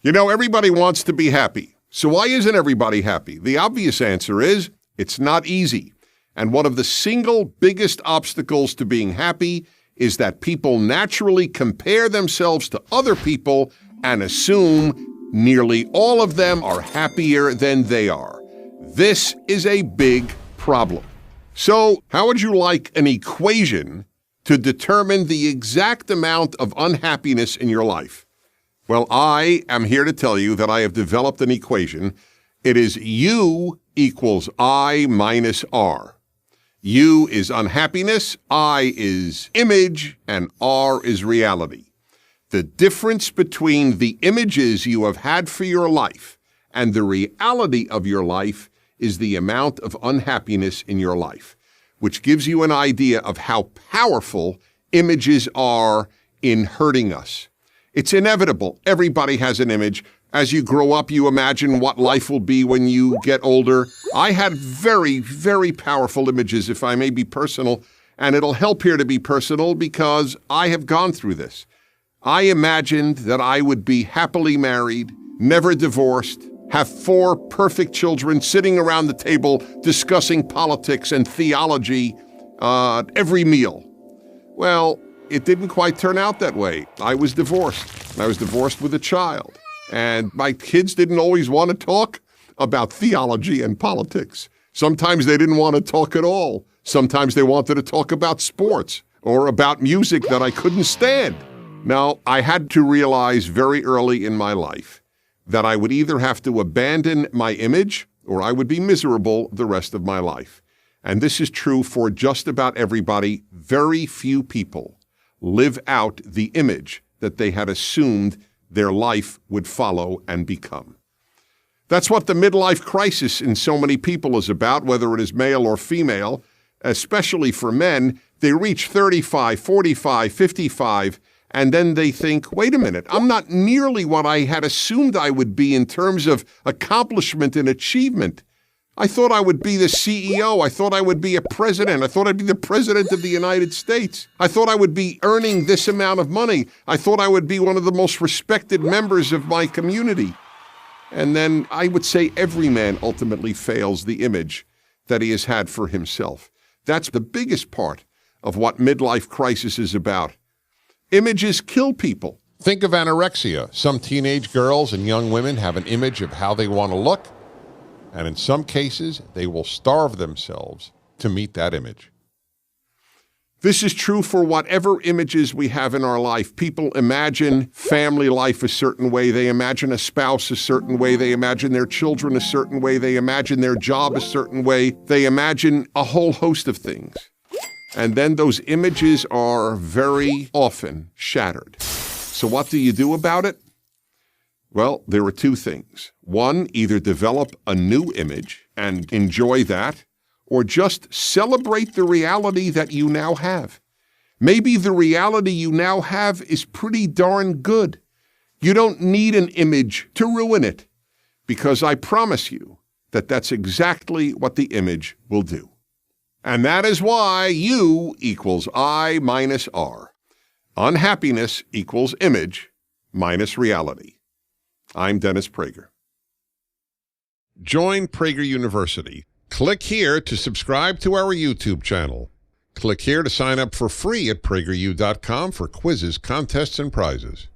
You know, everybody wants to be happy. So why isn't everybody happy? The obvious answer is it's not easy. And one of the single biggest obstacles to being happy is that people naturally compare themselves to other people and assume nearly all of them are happier than they are. This is a big problem. So how would you like an equation to determine the exact amount of unhappiness in your life? Well, I am here to tell you that I have developed an equation. It is U equals I minus R. U is unhappiness, I is image, and R is reality. The difference between the images you have had for your life and the reality of your life is the amount of unhappiness in your life, which gives you an idea of how powerful images are in hurting us. It's inevitable. Everybody has an image. As you grow up, you imagine what life will be when you get older. I had very, very powerful images, if I may be personal, and it'll help here to be personal because I have gone through this. I imagined that I would be happily married, never divorced, have 4 perfect children sitting around the table discussing politics and theology every meal. Well, it didn't quite turn out that way. I was divorced. I was divorced with a child. And my kids didn't always want to talk about theology and politics. Sometimes they didn't want to talk at all. Sometimes they wanted to talk about sports or about music that I couldn't stand. Now, I had to realize very early in my life that I would either have to abandon my image or I would be miserable the rest of my life. And this is true for just about everybody. Very few people live out the image that they had assumed their life would follow and become. That's what the midlife crisis in so many people is about, whether it is male or female, especially for men. They reach 35, 45, 55, and then they think, wait a minute, I'm not nearly what I had assumed I would be in terms of accomplishment and achievement. I thought I would be the CEO. I thought I would be a president. I thought I'd be the president of the United States. I thought I would be earning this amount of money. I thought I would be one of the most respected members of my community. And then I would say every man ultimately fails the image that he has had for himself. That's the biggest part of what midlife crisis is about. Images kill people. Think of anorexia. Some teenage girls and young women have an image of how they want to look. And in some cases, they will starve themselves to meet that image. This is true for whatever images we have in our life. People imagine family life a certain way. They imagine a spouse a certain way. They imagine their children a certain way. They imagine their job a certain way. They imagine a whole host of things. And then those images are very often shattered. So what do you do about it? Well, there are 2 things. One, either develop a new image and enjoy that, or just celebrate the reality that you now have. Maybe the reality you now have is pretty darn good. You don't need an image to ruin it, because I promise you that that's exactly what the image will do. And that is why U equals I minus R. Unhappiness equals image minus reality. I'm Dennis Prager. Join Prager University. Click here to subscribe to our YouTube channel. Click here to sign up for free at PragerU.com for quizzes, contests, and prizes.